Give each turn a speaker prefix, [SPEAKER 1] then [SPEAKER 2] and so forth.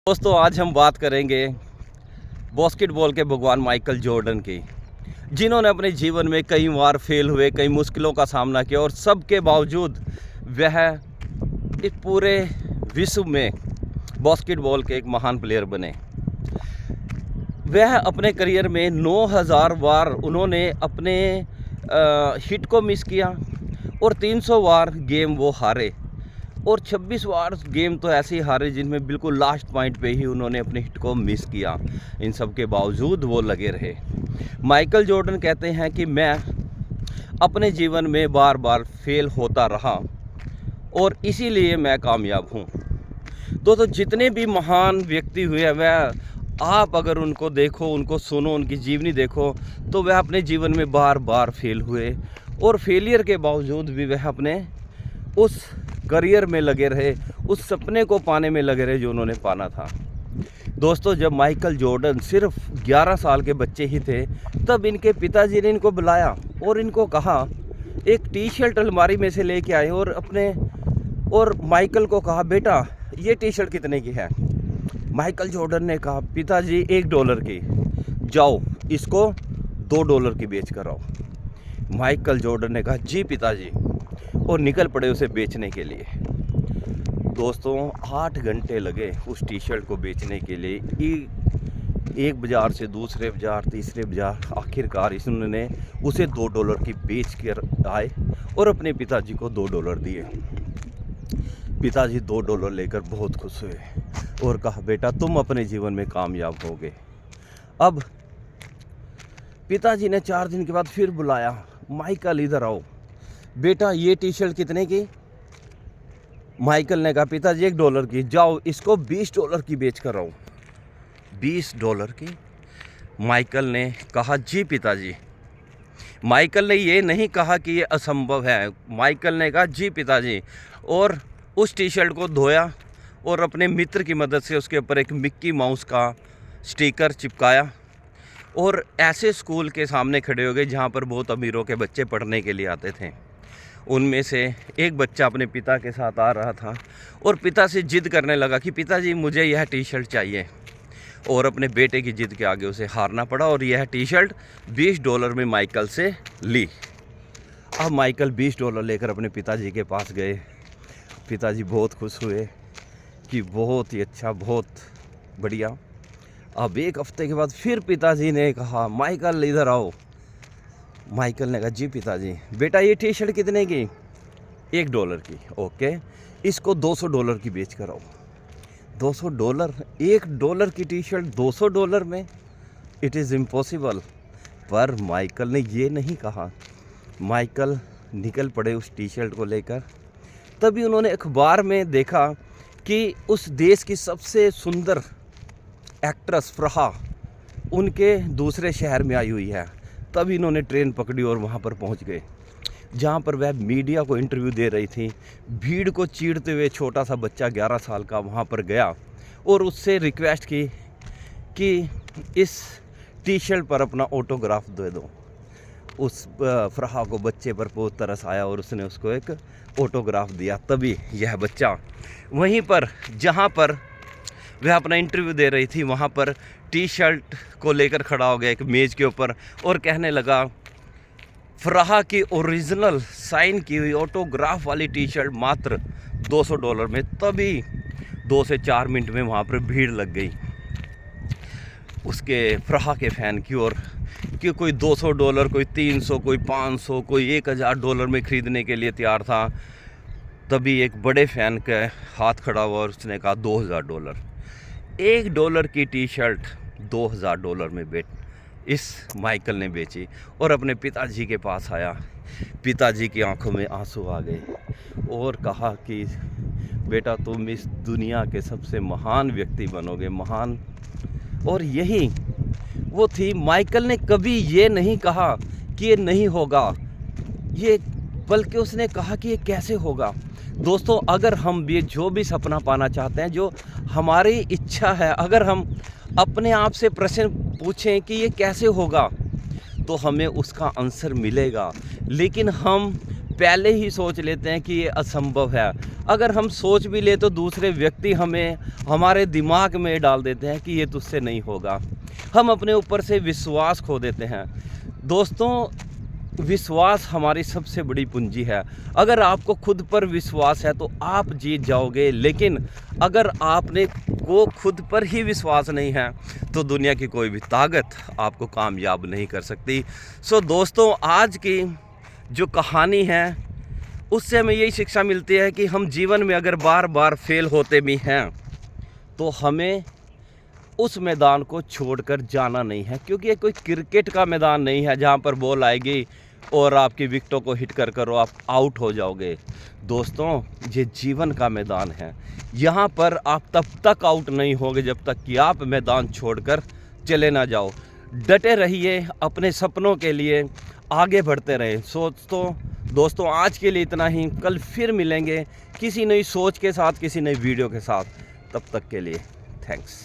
[SPEAKER 1] दोस्तों आज हम बात करेंगे बास्केटबॉल के भगवान माइकल जॉर्डन की, जिन्होंने अपने जीवन में कई बार फेल हुए, कई मुश्किलों का सामना किया और सबके बावजूद वह इस पूरे विश्व में बास्केटबॉल के एक महान प्लेयर बने। वह अपने करियर में 9000 बार उन्होंने अपने हिट को मिस किया और 300 बार गेम वो हारे और 26 बार गेम तो ऐसे ही हारे जिनमें बिल्कुल लास्ट पॉइंट पे ही उन्होंने अपने हिट को मिस किया। इन सब के बावजूद वो लगे रहे। माइकल जॉर्डन कहते हैं कि मैं अपने जीवन में बार बार फेल होता रहा और इसीलिए मैं कामयाब हूँ। दोस्तों जितने भी महान व्यक्ति हुए वह आप अगर उनको देखो, उनको सुनो, उनकी जीवनी देखो तो वह अपने जीवन में बार बार फेल हुए और फेलियर के बावजूद भी वह अपने उस करियर में लगे रहे, उस सपने को पाने में लगे रहे जो उन्होंने पाना था। दोस्तों जब माइकल जॉर्डन सिर्फ 11 साल के बच्चे ही थे तब इनके पिताजी ने इनको बुलाया और इनको कहा, एक टी शर्ट अलमारी में से लेके आए और माइकल को कहा, बेटा ये टी शर्ट कितने की है? माइकल जॉर्डन ने कहा, पिताजी $1 की, जाओ इसको $2 की बेच कर आओ। माइकल जॉर्डन ने कहा, जी पिताजी, और निकल पड़े उसे बेचने के लिए। दोस्तों 8 घंटे लगे उस टी शर्ट को बेचने के लिए, एक बाज़ार से दूसरे बाज़ार, तीसरे बाज़ार, आखिरकार इन्होंने उसे $2 की बेच कर आए और अपने पिताजी को $2 दिए। पिताजी $2 लेकर बहुत खुश हुए और कहा, बेटा तुम अपने जीवन में कामयाब होगे। अब पिताजी ने 4 दिन के बाद फिर बुलाया, माइकल इधर आओ, बेटा ये टी शर्ट कितने की? माइकल ने कहा, पिताजी $1 की, जाओ इसको $20 की बेच कर आओ। $20 की? माइकल ने कहा, जी पिताजी। माइकल ने ये नहीं कहा कि ये असंभव है, माइकल ने कहा, जी पिताजी, और उस टी शर्ट को धोया और अपने मित्र की मदद से उसके ऊपर एक मिक्की माउस का स्टिकर चिपकाया और ऐसे स्कूल के सामने खड़े हो गए जहाँ पर बहुत अमीरों के बच्चे पढ़ने के लिए आते थे। उनमें से एक बच्चा अपने पिता के साथ आ रहा था और पिता से जिद करने लगा कि पिताजी मुझे यह टी शर्ट चाहिए, और अपने बेटे की जिद के आगे उसे हारना पड़ा और यह टी शर्ट $20 में माइकल से ली। अब माइकल $20 लेकर अपने पिताजी के पास गए। पिताजी बहुत खुश हुए कि बहुत ही अच्छा, बहुत बढ़िया। अब 1 हफ्ते के बाद फिर पिताजी ने कहा, माइकल इधर आओ। माइकल ने कहा, जी पिताजी। बेटा ये टी शर्ट कितने की? $1 की। ओके, इसको $200 की बेच कर आओ। $200? $1 की टी शर्ट $200 में? It is impossible. पर माइकल ने ये नहीं कहा। माइकल निकल पड़े उस टी शर्ट को लेकर। तभी उन्होंने अखबार में देखा कि उस देश की सबसे सुंदर एक्ट्रेस फराह उनके दूसरे शहर में आई हुई है। तब इन्होंने ट्रेन पकड़ी और वहाँ पर पहुँच गए जहाँ पर वह मीडिया को इंटरव्यू दे रही थी। भीड़ को चीरते हुए छोटा सा बच्चा 11 साल का वहाँ पर गया और उससे रिक्वेस्ट की कि इस टी शर्ट पर अपना ऑटोग्राफ दे दो। उस फराह को बच्चे पर बहुत तरस आया और उसने उसको एक ऑटोग्राफ दिया। तभी यह बच्चा वहीं पर जहाँ पर वह अपना इंटरव्यू दे रही थी वहाँ पर टी शर्ट को लेकर खड़ा हो गया एक मेज़ के ऊपर और कहने लगा, फराह की ओरिजिनल साइन की हुई ऑटोग्राफ वाली टी शर्ट मात्र $200 में। तभी 2 से 4 मिनट में वहाँ पर भीड़ लग गई उसके फराह के फ़ैन की, और कि कोई $200, कोई 300, कोई 500, कोई $1000 में ख़रीदने के लिए तैयार था। तभी एक बड़े फ़ैन का हाथ खड़ा हुआ और उसने कहा $2000। $1 की टी शर्ट $2000 में इस माइकल ने बेची और अपने पिताजी के पास आया। पिताजी की आंखों में आंसू आ गए और कहा कि बेटा तुम इस दुनिया के सबसे महान व्यक्ति बनोगे, महान। और यही वो थी, माइकल ने कभी ये नहीं कहा कि ये नहीं होगा, ये बल्कि उसने कहा कि ये कैसे होगा। दोस्तों अगर हम भी जो भी सपना पाना चाहते हैं, जो हमारी इच्छा है, अगर हम अपने आप से प्रश्न पूछें कि ये कैसे होगा तो हमें उसका आंसर मिलेगा। लेकिन हम पहले ही सोच लेते हैं कि ये असंभव है। अगर हम सोच भी ले तो दूसरे व्यक्ति हमें हमारे दिमाग में डाल देते हैं कि ये तुझसे नहीं होगा। हम अपने ऊपर से विश्वास खो देते हैं। दोस्तों, विश्वास हमारी सबसे बड़ी पूंजी है। अगर आपको खुद पर विश्वास है तो आप जीत जाओगे, लेकिन अगर आपने को खुद पर ही विश्वास नहीं है तो दुनिया की कोई भी ताकत आपको कामयाब नहीं कर सकती। सो दोस्तों, आज की जो कहानी है उससे हमें यही शिक्षा मिलती है कि हम जीवन में अगर बार बार फेल होते भी हैं तो हमें उस मैदान को छोड़कर जाना नहीं है, क्योंकि ये कोई क्रिकेट का मैदान नहीं है जहाँ पर बॉल आएगी और आपकी विकेटों को हिट कर करो आप आउट हो जाओगे। दोस्तों, ये जीवन का मैदान है। यहाँ पर आप तब तक आउट नहीं होगे जब तक कि आप मैदान छोड़कर चले ना जाओ। डटे रहिए, अपने सपनों के लिए आगे बढ़ते रहें। दोस्तों, आज के लिए इतना ही। कल फिर मिलेंगे किसी नई सोच के साथ, किसी नई वीडियो के साथ। तब तक के लिए थैंक्स।